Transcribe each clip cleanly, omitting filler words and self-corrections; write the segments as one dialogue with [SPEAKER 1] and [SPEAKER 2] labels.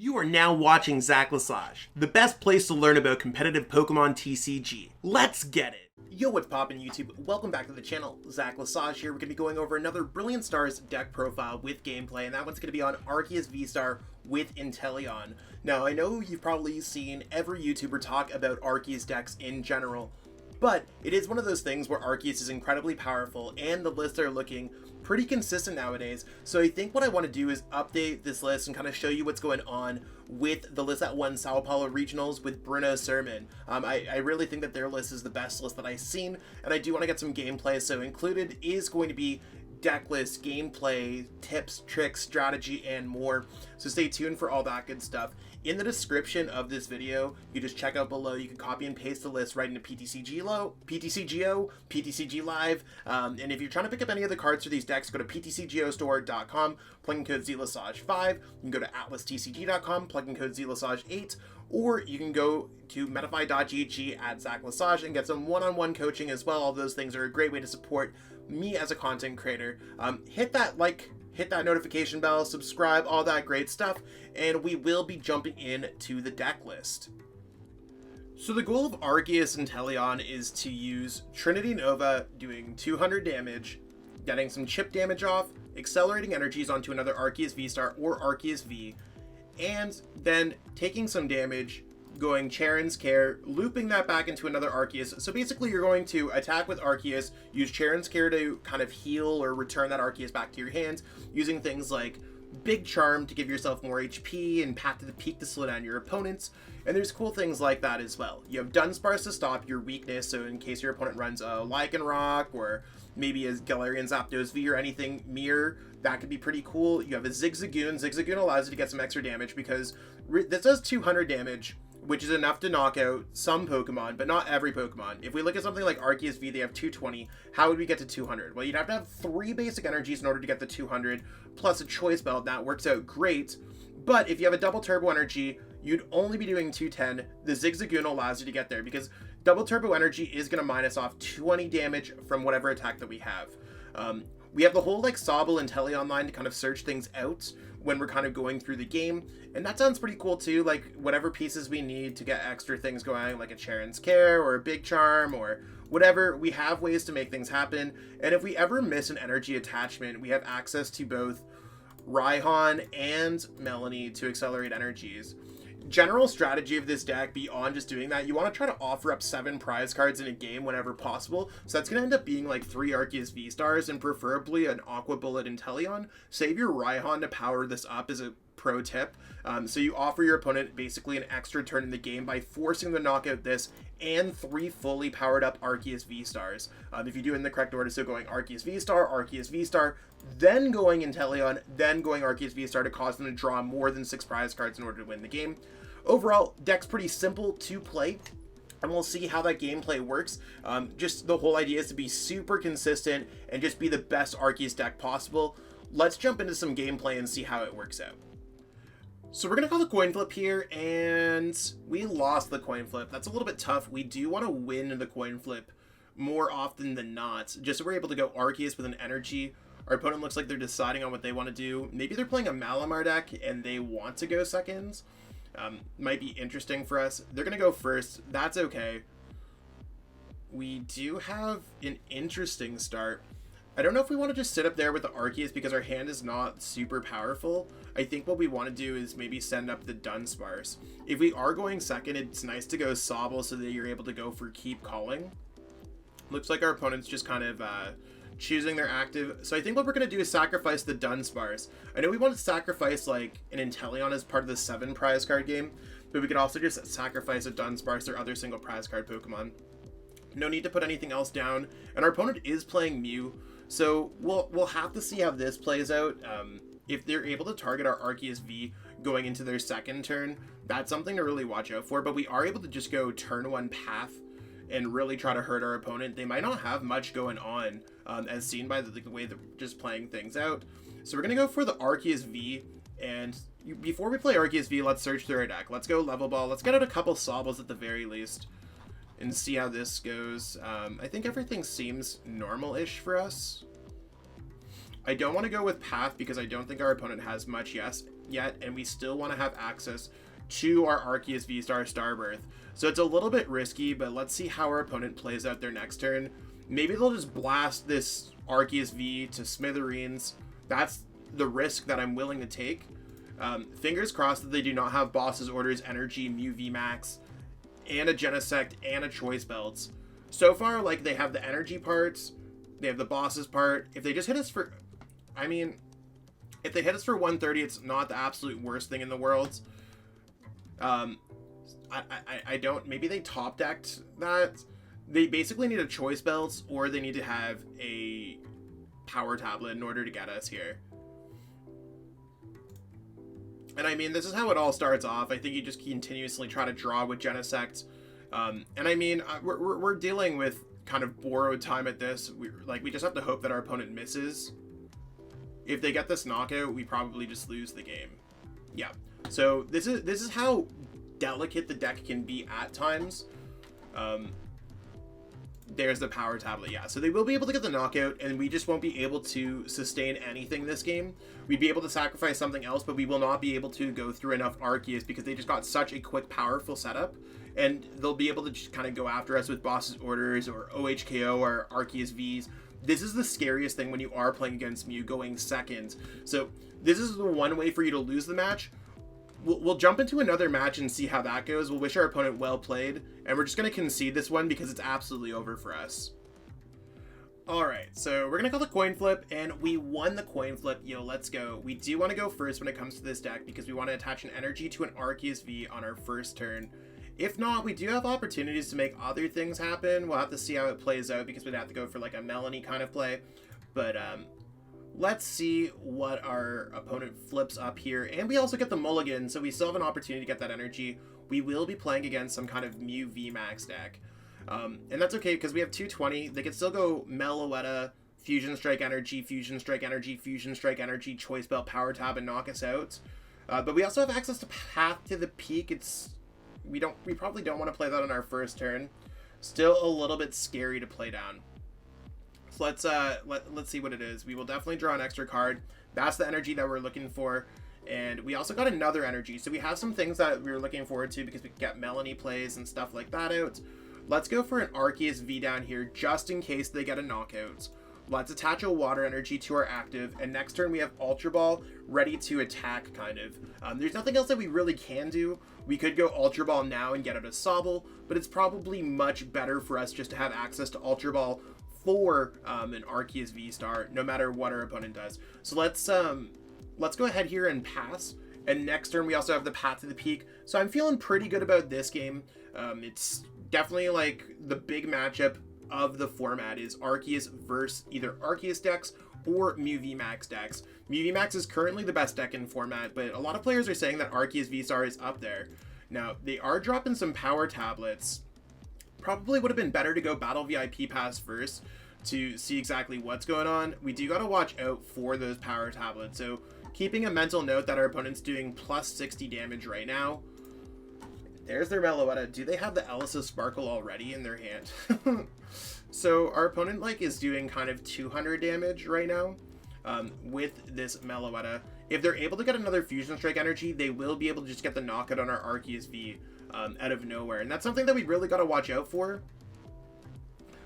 [SPEAKER 1] You are now watching Zach Lesage, the best place to learn about competitive Pokemon TCG. Let's get it! Yo, what's poppin' YouTube? Welcome back to the channel. Zach Lesage here. We're going to be going over another Brilliant Stars deck profile with gameplay, and that one's going to be on Arceus VSTAR with Inteleon. Now, I know you've probably seen every YouTuber talk about Arceus decks in general, but it is one of those things where Arceus is incredibly powerful, and the lists are looking pretty consistent nowadays. So I think what I want to do is update this list and kind of show you what's going on with the list that won Sao Paulo Regionals with Bruno Sermon. I really think that their list is the best list that I've seen, and I do want to get some gameplay, so included is going to be deck list, gameplay, tips, tricks, strategy, and more. So stay tuned for all that good stuff. In the description of this video, you just check out below. You can copy and paste the list right into PTCGO, PTCG Live, and if you're trying to pick up any of the cards for these decks, go to PTCGOstore.com, plug in code ZLesage5. You can go to AtlasTCG.com, plug in code ZLesage8, or you can go to Metafy.gg at Zach Lesage and get some one-on-one coaching as well. All those things are a great way to support me as a content creator. Hit that like, hit that notification bell, subscribe, all that great stuff, and we will be jumping into the deck list. So the goal of Arceus Inteleon is to use Trinity Nova, doing 200 damage, getting some chip damage off, accelerating energies onto another Arceus VSTAR or Arceus V, and then taking some damage, going Cheren's Care, looping that back into another Arceus. So basically you're going to attack with Arceus, use Cheren's Care to kind of heal or return that Arceus back to your hands, using things like Big Charm to give yourself more HP and Path to the Peak to slow down your opponents. And there's cool things like that as well. You have Dunsparce to stop your weakness, so in case your opponent runs a Lycanroc or maybe a Galarian Zapdos V or anything mirror, that could be pretty cool. You have a Zigzagoon. Zigzagoon allows you to get some extra damage because this does 200 damage, which is enough to knock out some Pokemon, but not every Pokemon. If we look at something like Arceus V, they have 220. How would we get to 200? Well, you'd have to have 3 basic energies in order to get the 200, plus a Choice Belt. That works out great. But if you have a double Turbo Energy, you'd only be doing 210. The Zigzagoon allows you to get there because double Turbo Energy is going to minus off 20 damage from whatever attack that we have. We have the whole like Sobble Inteleon line to kind of search things out when we're kind of going through the game, and that sounds pretty cool too. Like whatever pieces we need to get extra things going, like a Cheren's Care or a Big Charm or whatever, we have ways to make things happen. And if we ever miss an energy attachment, we have access to both Raihan and Melanie to accelerate energies. General strategy of this deck, beyond just doing that, you want to try to offer up 7 prize cards in a game whenever possible. So that's going to end up being like 3 Arceus V-Stars and preferably an Aqua Bullet Inteleon. Save your Raihan to power this up as a pro tip. So you offer your opponent basically an extra turn in the game by forcing them to knock out this and 3 fully powered up Arceus V-Stars. If you do it in the correct order, so going Arceus V-Star, then going Inteleon, then going Arceus V-Star to cause them to draw more than 6 prize cards in order to win the game. Overall, deck's pretty simple to play, and we'll see how that gameplay works. Just the whole idea is to be super consistent and just be the best Arceus deck possible. Let's jump into some gameplay and see how it works out. So we're going to call the coin flip here, and we lost the coin flip. That's a little bit tough. We do want to win the coin flip more often than not, just so we're able to go Arceus with an energy. Our opponent looks like they're deciding on what they want to do. Maybe they're playing a Malamar deck and they want to go seconds. Might be interesting for us. They're going to go first. That's okay. We do have an interesting start. I don't know if we want to just sit up there with the Arceus because our hand is not super powerful. I think what we want to do is maybe send up the Dunsparce. If we are going second, it's nice to go Sobble so that you're able to go for Keep Calling. Looks like our opponent's just kind of choosing their active. So I think what we're going to do is sacrifice the Dunsparce. I know we want to sacrifice like an Inteleon as part of the 7 prize card game, but we could also just sacrifice a Dunsparce or other single prize card Pokemon. No need to put anything else down, and our opponent is playing Mew, so we'll have to see how this plays out. If they're able to target our Arceus V going into their second turn, that's something to really watch out for, but we are able to just go turn 1 Path and really try to hurt our opponent. They might not have much going on, as seen by the way they're just playing things out. So we're going to go for the Arceus V, and before we play Arceus V, let's search through our deck. Let's go Level Ball. Let's get out a couple Sobbles at the very least and see how this goes. I think everything seems normal-ish for us. I don't want to go with Path because I don't think our opponent has much yet, and we still want to have access to our Arceus VSTAR Starbirth. So it's a little bit risky, but let's see how our opponent plays out their next turn. Maybe they'll just blast this Arceus V to smithereens. That's the risk that I'm willing to take. Fingers crossed that they do not have Boss's Orders, Energy, Mew VMAX, and a Genesect, and a Choice Belts. So far, like, they have the energy parts, they have the Boss's part. If they just hit us for... I mean, if they hit us for 130, it's not the absolute worst thing in the world. I don't... Maybe they top decked that. They basically need a Choice Belts, or they need to have a Power Tablet in order to get us here. And I mean, this is how it all starts off. I think you just continuously try to draw with Genesect. And I mean, we're dealing with kind of borrowed time at this. We just have to hope that our opponent misses. If they get this knockout, we probably just lose the game. Yeah. So this is how delicate the deck can be at times. There's the Power Tablet, yeah. So they will be able to get the knockout, and we just won't be able to sustain anything this game. We'd be able to sacrifice something else, but we will not be able to go through enough Arceus because they just got such a quick, powerful setup. And they'll be able to just kind of go after us with Boss's Orders or OHKO or Arceus Vs. This is the scariest thing when you are playing against Mew going second. So this is the one way for you to lose the match. We'll jump into another match and see how that goes. We'll wish our opponent well played, and we're just going to concede this one because it's absolutely over for us. Alright, so we're going to call the coin flip, and we won the coin flip. Yo, let's go. We do want to go first when it comes to this deck because we want to attach an energy to an Arceus V on our first turn. If not, we do have opportunities to make other things happen. We'll have to see how it plays out because we'd have to go for like a Melanie kind of play. But, let's see what our opponent flips up here. And we also get the mulligan, so we still have an opportunity to get that energy. We will be playing against some kind of Mew VMAX deck. And that's okay, because we have 220. They can still go Meloetta, Fusion Strike Energy, Fusion Strike Energy, Fusion Strike Energy, Choice Belt Power Tab, and knock us out. But we also have access to Path to the Peak. We probably don't want to play that on our first turn. Still a little bit scary to play down. So let's see what it is. We will definitely draw an extra card. That's the energy that we're looking for. And we also got another energy. So we have some things that we were looking forward to because we can get Melanie plays and stuff like that out. Let's go for an Arceus V down here just in case they get a knockout. Let's attach a water energy to our active. And next turn we have Ultra Ball ready to attack, kind of. There's nothing else that we really can do. We could go Ultra Ball now and get out a Sobble, but it's probably much better for us just to have access to Ultra Ball for an Arceus V-Star, no matter what our opponent does. So let's go ahead here and pass. And next turn we also have the Path to the Peak. So I'm feeling pretty good about this game. It's definitely like the big matchup of the format is Arceus versus either Arceus decks or Mew VMAX decks. Mew VMAX is currently the best deck in format, but a lot of players are saying that Arceus V-Star is up there. Now, they are dropping some power tablets. Probably would have been better to go Battle VIP Pass first to see exactly what's going on. We do got to watch out for those power tablets. So keeping a mental note that our opponent's doing plus 60 damage right now. There's their Meloetta. Do they have the Elisa Sparkle already in their hand? So our opponent is doing kind of 200 damage right now with this Meloetta. If they're able to get another Fusion Strike energy, they will be able to just get the knockout on our Arceus V out of nowhere. And that's something that we really got to watch out for.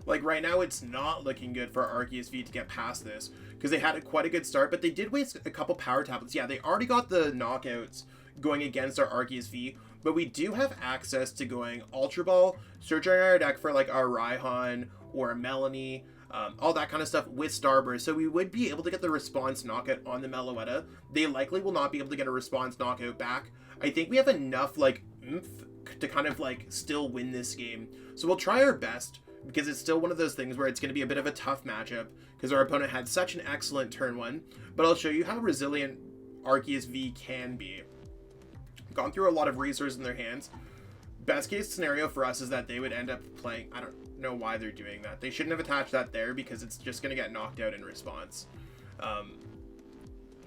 [SPEAKER 1] Like right now, it's not looking good for Arceus V to get past this because they had quite a good start, but they did waste a couple power tablets. Yeah, they already got the knockouts going against our Arceus V, but we do have access to going Ultra Ball, searching our deck for like our Raihan or a Melanie, all that kind of stuff with Starburst. So we would be able to get the response knockout on the Meloetta. They likely will not be able to get a response knockout back. I think we have enough oomph to kind of still win this game. So we'll try our best because it's still one of those things where it's going to be a bit of a tough matchup because our opponent had such an excellent turn one. But I'll show you how resilient Arceus V can be. Gone through a lot of resources in their hands. Best case scenario for us is that they would end up playing, I don't know why they're doing that. They shouldn't have attached that there because it's just going to get knocked out in response.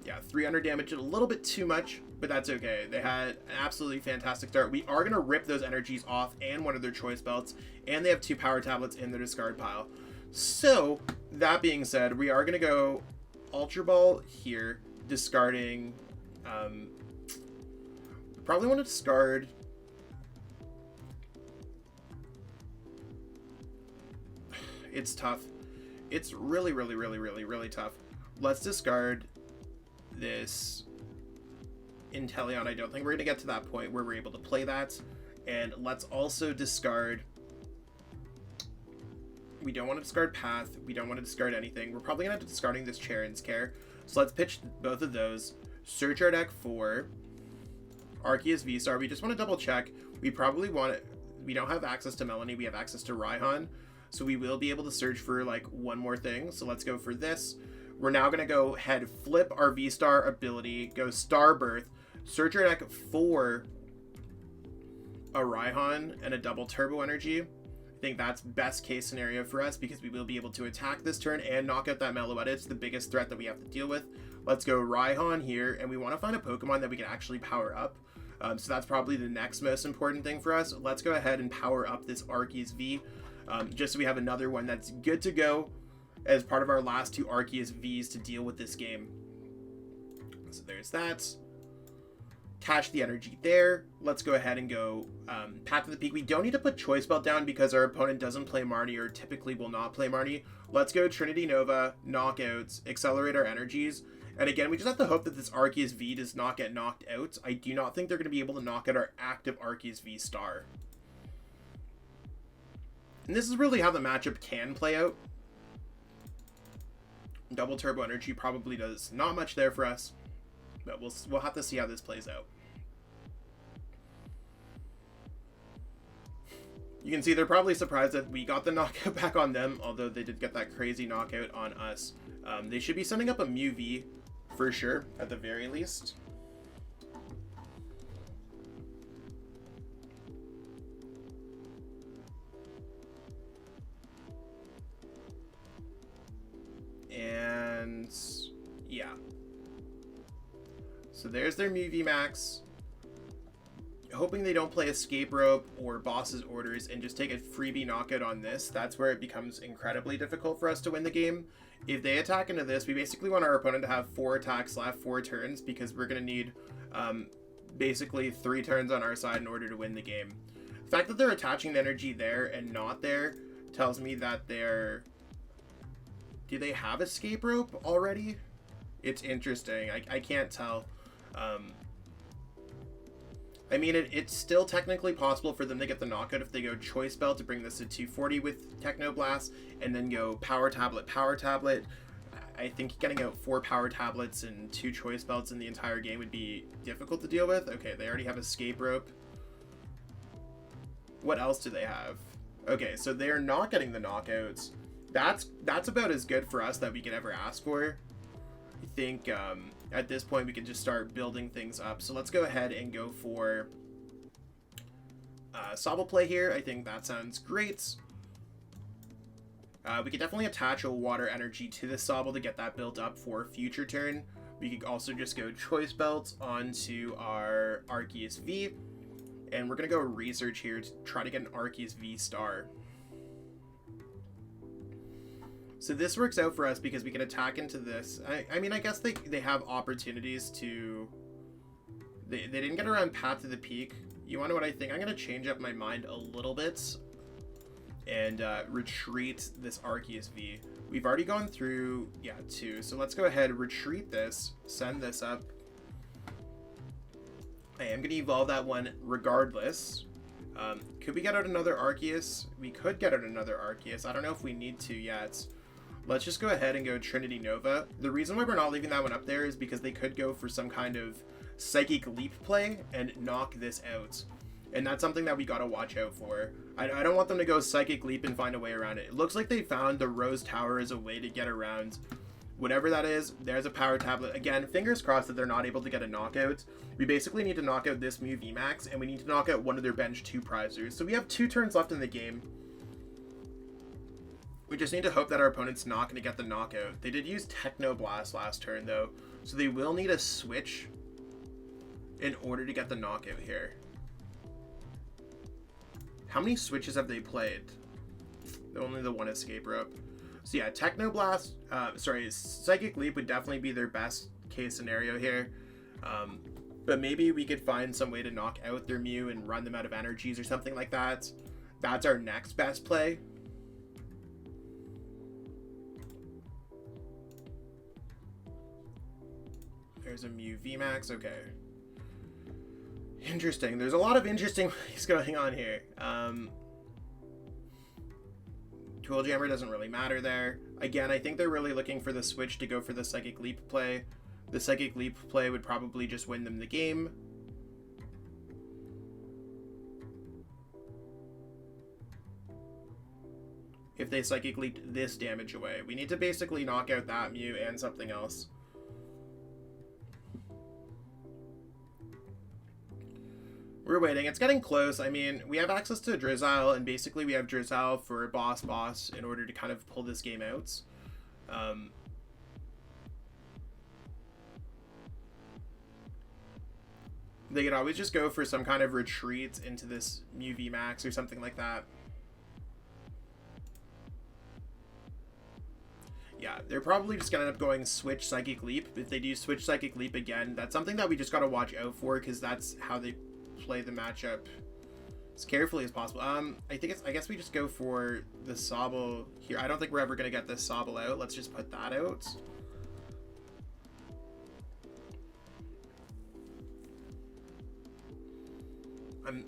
[SPEAKER 1] Yeah, 300 damage, a little bit too much, but that's okay. They had an absolutely fantastic start. We are going to rip those energies off and one of their choice belts, and they have 2 power tablets in their discard pile. So, that being said, we are going to go Ultra Ball here, discarding Probably want to discard... It's tough. It's really, really, really, really, really tough. Let's discard this Inteleon. I don't think we're going to get to that point where we're able to play that. And let's also discard... We don't want to discard Path. We don't want to discard anything. We're probably going to end up discarding this Cheren's Care. So let's pitch both of those. Search our deck for Arceus VSTAR. We just want to double check. We probably want it. We don't have access to Melanie. We have access to Raihan. So we will be able to search for like one more thing. So let's go for this. We're now going to go ahead, flip our VSTAR ability, go Starbirth, search our deck for a Raihan and a double Turbo Energy. I think that's best case scenario for us because we will be able to attack this turn and knock out that Meloetta. It's the biggest threat that we have to deal with. Let's go Raihan here, and we want to find a Pokemon that we can actually power up. So that's probably the next most important thing for us. Let's go ahead and power up this Arceus V, just so we have another one that's good to go as part of our last two Arceus Vs to deal with this game. So there's that. Cache the energy there. Let's go ahead and go Path to the Peak. We don't need to put Choice Belt down because our opponent doesn't play Marnie or typically will not play Marnie. Let's go Trinity Nova, Knockouts, accelerate our energies. And again, we just have to hope that this Arceus V does not get knocked out. I do not think they're going to be able to knock out our active Arceus VSTAR. And this is really how the matchup can play out. Double Turbo Energy probably does not much there for us. But we'll have to see how this plays out. You can see they're probably surprised that we got the knockout back on them, although they did get that crazy knockout on us. They should be sending up a Mew V for sure, at the very least. And yeah. So there's their Mew VMAX. Hoping they don't play Escape Rope or Boss's Orders and just take a freebie knockout on this. That's where it becomes incredibly difficult for us to win the game. If they attack into this, we basically want our opponent to have 4 attacks left, 4 turns, because we're going to need basically 3 turns on our side in order to win the game. The fact that they're attaching the energy there and not there tells me that they're... Do they have Escape Rope already? It's interesting. I can't tell. I mean, it's still technically possible for them to get the knockout if they go Choice Belt to bring this to 240 with Techno Blast, and then go Power Tablet, Power Tablet. I think getting out 4 Power Tablets and 2 Choice Belts in the entire game would be difficult to deal with. Okay, they already have Escape Rope. What else do they have? Okay, so they're not getting the knockouts. That's about as good for us that we could ever ask for. I think at this point we can just start building things up. So let's go ahead and go for Sobble play here. I think that sounds great. We could definitely attach a Water Energy to this Sobble to get that built up for a future turn. We could also just go Choice Belt onto our Arceus V. And we're going to go Research here to try to get an Arceus VSTAR. So this works out for us because we can attack into this. I mean, I guess they have opportunities to... They didn't get around Path to the Peak. You want to know what I think? I'm going to change up my mind a little bit and retreat this Arceus V. We've already gone through, 2. So let's go ahead, retreat this, send this up. I am going to evolve that one regardless. Could we get out another Arceus? We could get out another Arceus. I don't know if we need to yet. Let's just go ahead and go Trinity Nova. The reason why we're not leaving that one up there is because they could go for some kind of Psychic Leap play and knock this out. And that's something that we got to watch out for. I don't want them to go Psychic Leap and find a way around it. It looks like they found the Rose Tower as a way to get around whatever that is. There's a Power Tablet. Again, fingers crossed that they're not able to get a knockout. We basically need to knock out this Mew VMAX, and we need to knock out one of their bench 2 prizers. So we have 2 turns left in the game. We just need to hope that our opponent's not going to get the knockout. They did use Techno Blast last turn, though, so they will need a switch in order to get the knockout here. How many switches have they played? Only the 1 Escape Rope. So yeah, Techno Blast, Psychic Leap would definitely be their best case scenario here. but maybe we could find some way to knock out their Mew and run them out of energies or something like that. That's our next best play. There's a Mew VMAX, okay. Interesting. There's a lot of interesting plays going on here. Tool Jammer doesn't really matter there. Again, I think they're really looking for the switch to go for the Psychic Leap play. The Psychic Leap play would probably just win them the game. If they Psychic Leaped this damage away. We need to basically knock out that Mew and something else. We're waiting. It's getting close. I mean, we have access to Drizzile, and basically we have Drizzile for boss in order to kind of pull this game out. They could always just go for some kind of retreat into this Mew VMAX or something like that. Yeah, they're probably just going to end up going Switch Psychic Leap. If they do Switch Psychic Leap again, that's something that we just got to watch out for, because that's how they play the matchup as carefully as possible. I guess we just go for the Sobble here. I don't think we're ever going to get this Sobble out. Let's just put that out.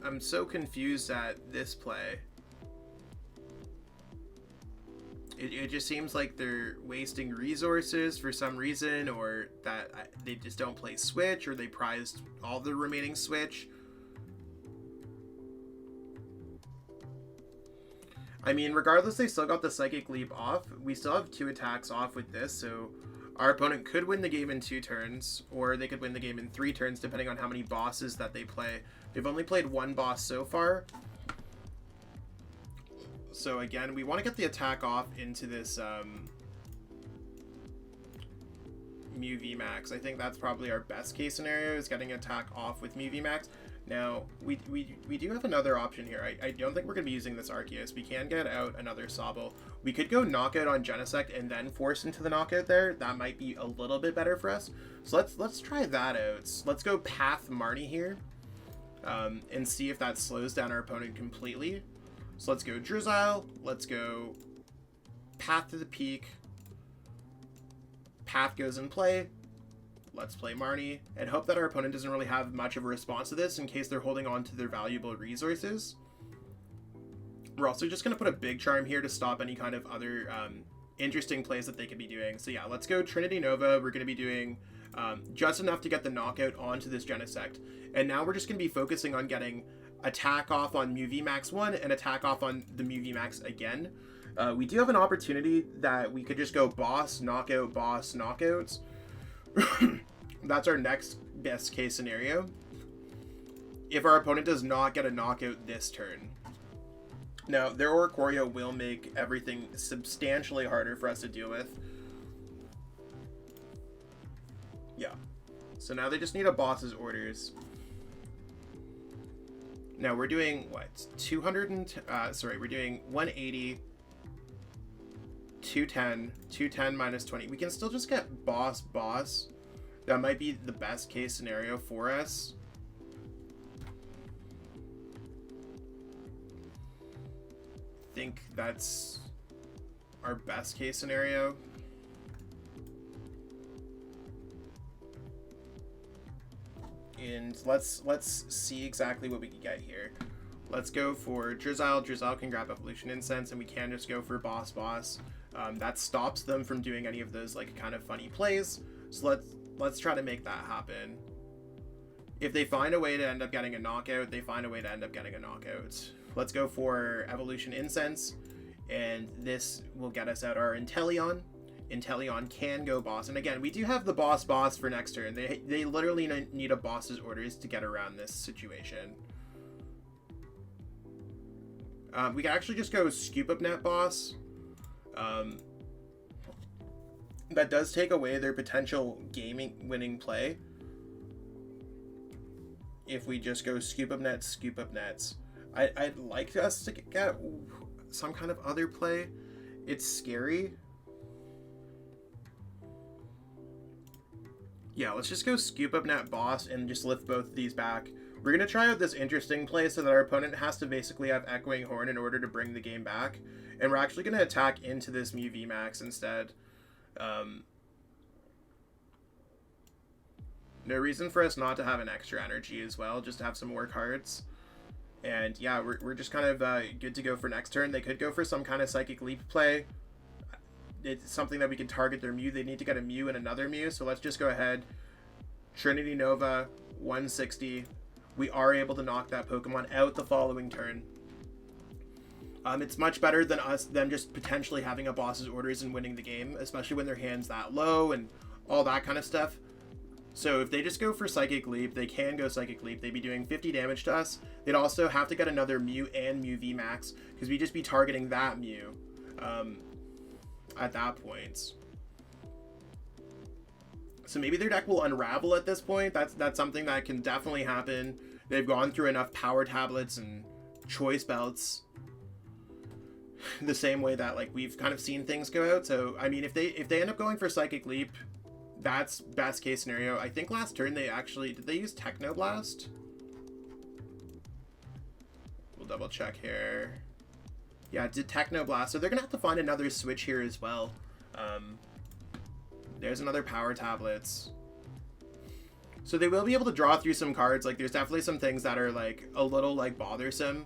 [SPEAKER 1] I'm so confused at this play. It just seems like they're wasting resources for some reason, or that they just don't play Switch, or they prized all the remaining Switch. I mean, regardless, they still got the Psychic Leap off. We still have 2 attacks off with this, so our opponent could win the game in 2 turns, or they could win the game in 3 turns, depending on how many bosses that they play. They've only played 1 boss so far. So again, we want to get the attack off into this Mew VMAX. I think that's probably our best case scenario, is getting attack off with Mew VMAX. Now, we do have another option here. I don't think we're going to be using this Arceus. We can get out another Sobble. We could go knockout on Genesect and then force into the knockout there. That might be a little bit better for us. So let's try that out. Let's go Path Marnie here and see if that slows down our opponent completely. So let's go Drizzile. Let's go Path to the Peak. Path goes in play. Let's play Marnie and hope that our opponent doesn't really have much of a response to this in case they're holding on to their valuable resources. We're also just going to put a Big Charm here to stop any kind of other interesting plays that they could be doing. So yeah, let's go Trinity Nova. We're going to be doing just enough to get the knockout onto this Genesect. And now we're just going to be focusing on getting attack off on Mew VMAX 1 and attack off on the Mew VMAX again. We do have an opportunity that we could just go boss, knockouts. That's our next best case scenario if our opponent does not get a knockout this turn. Now, their Oricorio will make everything substantially harder for us to deal with. Yeah. So now they just need a boss's orders. Now we're doing what? We're doing 180, 210, 210 minus 20. We can still just get boss. That might be the best case scenario for us. I think that's our best case scenario. And let's see exactly what we can get here. Let's go for Drizzile. Drizzile can grab Evolution Incense, and we can just go for boss. That stops them from doing any of those like kind of funny plays. So let's try to make that happen. If they find a way to end up getting a knockout, they find a way to end up getting a knockout. Let's go for Evolution Incense, and this will get us out our Inteleon. Inteleon can go boss, and again, we do have the boss for next turn. They literally need a boss's orders to get around this situation. We can actually just go Scoop Up Net boss. That does take away their potential winning play. If we just go Scoop Up Nets. I'd like us to get some kind of other play. It's scary. Yeah, let's just go Scoop Up Net Boss and just lift both of these back. We're going to try out this interesting play so that our opponent has to basically have Echoing Horn in order to bring the game back. And we're actually going to attack into this Mew VMAX instead. No reason for us not to have an extra energy as well, just to have some more cards. And yeah, we're just kind of good to go for next turn. They could go for some kind of Psychic Leap play. It's something that we can target their Mew. They need to get a Mew and another Mew, so let's just go ahead. Trinity Nova, 160. We are able to knock that Pokemon out the following turn. It's much better than them just potentially having a boss's orders and winning the game, especially when their hand's that low and all that kind of stuff. So if they just go for Psychic Leap, they can go Psychic Leap. They'd be doing 50 damage to us. They'd also have to get another Mew and Mew VMAX, because we'd just be targeting that Mew at that point. So maybe their deck will unravel at this point. That's something that can definitely happen. They've gone through enough power tablets and choice belts the same way that like we've kind of seen things go out. So I mean, if they end up going for Psychic Leap, that's best case scenario. I think last turn they actually did they use Technoblast? We'll double check here. Yeah, it did Technoblast. So they're gonna have to find another switch here as well. There's another power tablets. So they will be able to draw through some cards. Like there's definitely some things that are like a little like bothersome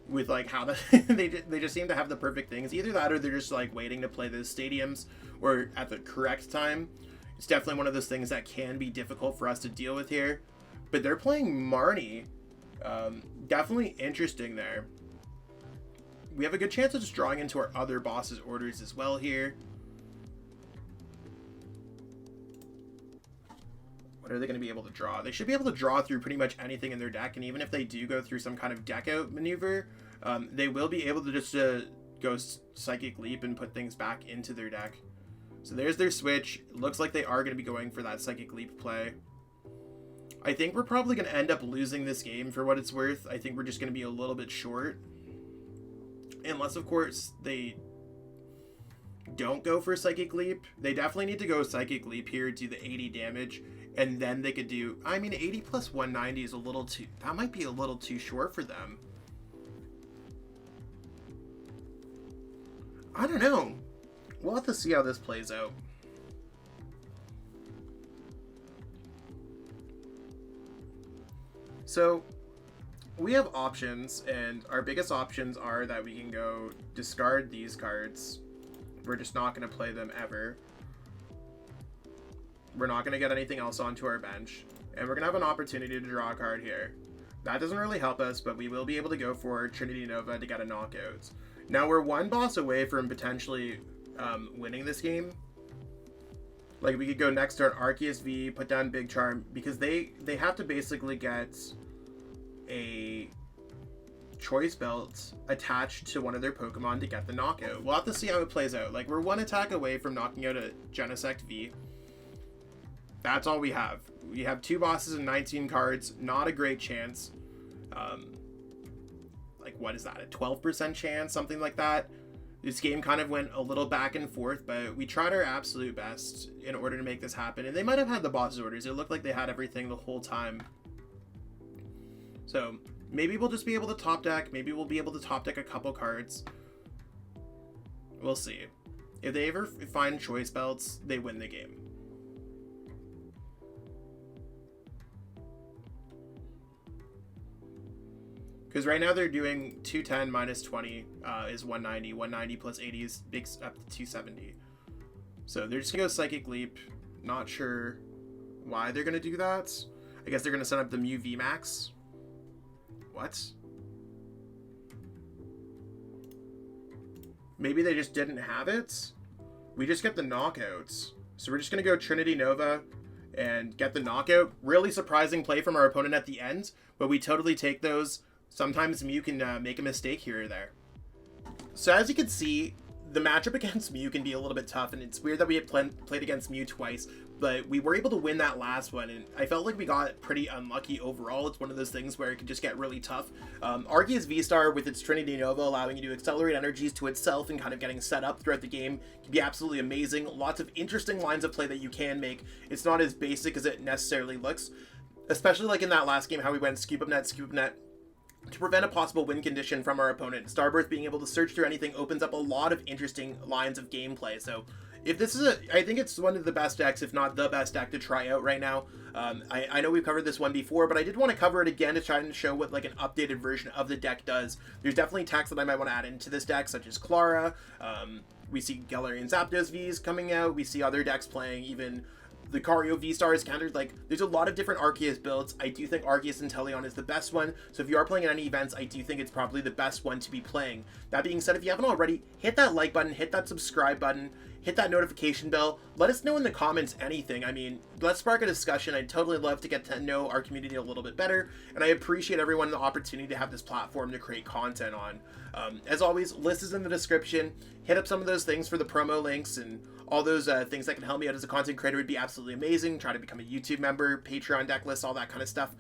[SPEAKER 1] with like how they just seem to have the perfect things. Either that or they're just like waiting to play those stadiums or at the correct time. It's definitely one of those things that can be difficult for us to deal with here. But they're playing Marnie. Definitely interesting there. We have a good chance of just drawing into our other boss's orders as well here. What are they going to be able to draw? They should be able to draw through pretty much anything in their deck, and even if they do go through some kind of deck out maneuver, they will be able to just go Psychic Leap and put things back into their deck. So there's their switch. Looks like they are going to be going for that Psychic Leap play. I think we're probably going to end up losing this game for what it's worth. I think we're just going to be a little bit short. Unless, of course, they don't go for Psychic Leap. They definitely need to go Psychic Leap here, do the 80 damage, and then they could do... I mean, 80 plus 190 is a little too... That might be a little too short for them. I don't know. We'll have to see how this plays out. So, we have options, and our biggest options are that we can go discard these cards. We're just not going to play them ever. We're not going to get anything else onto our bench. And we're going to have an opportunity to draw a card here. That doesn't really help us, but we will be able to go for Trinity Nova to get a knockout. Now, we're one boss away from potentially winning this game. Like, we could go next turn Arceus V, put down Big Charm, because they have to basically get a Choice Belt attached to one of their Pokemon to get the knockout. We'll have to see how it plays out. Like, we're one attack away from knocking out a Genesect V. That's all we have. We have 2 bosses and 19 cards. Not a great chance. Like, what is that? A 12% chance? Something like that. This game kind of went a little back and forth, but we tried our absolute best in order to make this happen. And they might have had the boss's orders. It looked like they had everything the whole time. So maybe we'll just be able to top deck. Maybe we'll be able to top deck a couple cards. We'll see. If they ever find Choice Belts, they win the game. Because right now they're doing 210 minus 20 is 190. 190 plus 80 is big up to 270. So they're just going to go Psychic Leap. Not sure why they're going to do that. I guess they're going to set up the Mew VMAX. What? Maybe they just didn't have it? We just get the knockouts. So we're just going to go Trinity Nova and get the knockout. Really surprising play from our opponent at the end, but we totally take those. Sometimes Mew can make a mistake here or there. So as you can see, the matchup against Mew can be a little bit tough, and it's weird that we had played against Mew twice, but we were able to win that last one, and I felt like we got pretty unlucky overall. It's one of those things where it can just get really tough. Arceus V-STAR with its Trinity Nova allowing you to accelerate energies to itself and kind of getting set up throughout the game can be absolutely amazing. Lots of interesting lines of play that you can make. It's not as basic as it necessarily looks, especially like in that last game, how we went Scoop Up Net to prevent a possible win condition from our opponent. Starburst being able to search through anything opens up a lot of interesting lines of gameplay. So if this is I think it's one of the best decks, if not the best deck to try out right now. I know we've covered this one before, but I did want to cover it again to try and show what like an updated version of the deck does. There's definitely techs that I might want to add into this deck, such as Clara. We see Galarian Zapdos Vs coming out. We see other decks playing, even the Cario V-STAR is countered. Like, there's a lot of different Arceus builds. I do think Arceus Inteleon is the best one, so if you are playing in any events, I do think it's probably the best one to be playing. That being said, if you haven't already, hit that like button, hit that subscribe button, hit that notification bell. Let us know in the comments anything. I mean, let's spark a discussion. I'd totally love to get to know our community a little bit better, and I appreciate everyone the opportunity to have this platform to create content on. As always, list is in the description. Hit up some of those things for the promo links and all those things that can help me out as a content creator would be absolutely amazing. Try to become a YouTube member, Patreon deck list, all that kind of stuff.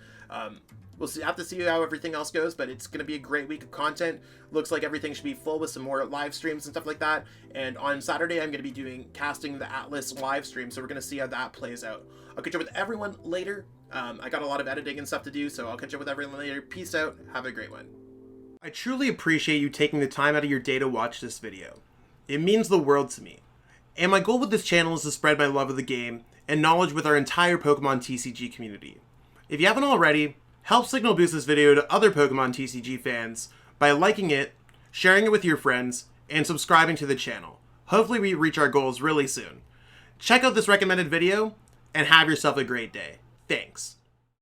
[SPEAKER 1] We'll have to see how everything else goes, but it's going to be a great week of content. Looks like everything should be full with some more live streams and stuff like that. And on Saturday, I'm going to be casting the Atlas live stream, so we're going to see how that plays out. I'll catch up with everyone later. I got a lot of editing and stuff to do, so I'll catch up with everyone later. Peace out. Have a great one. I truly appreciate you taking the time out of your day to watch this video. It means the world to me. And my goal with this channel is to spread my love of the game and knowledge with our entire Pokemon TCG community. If you haven't already, help signal boost this video to other Pokemon TCG fans by liking it, sharing it with your friends, and subscribing to the channel. Hopefully we reach our goals really soon. Check out this recommended video, and have yourself a great day. Thanks.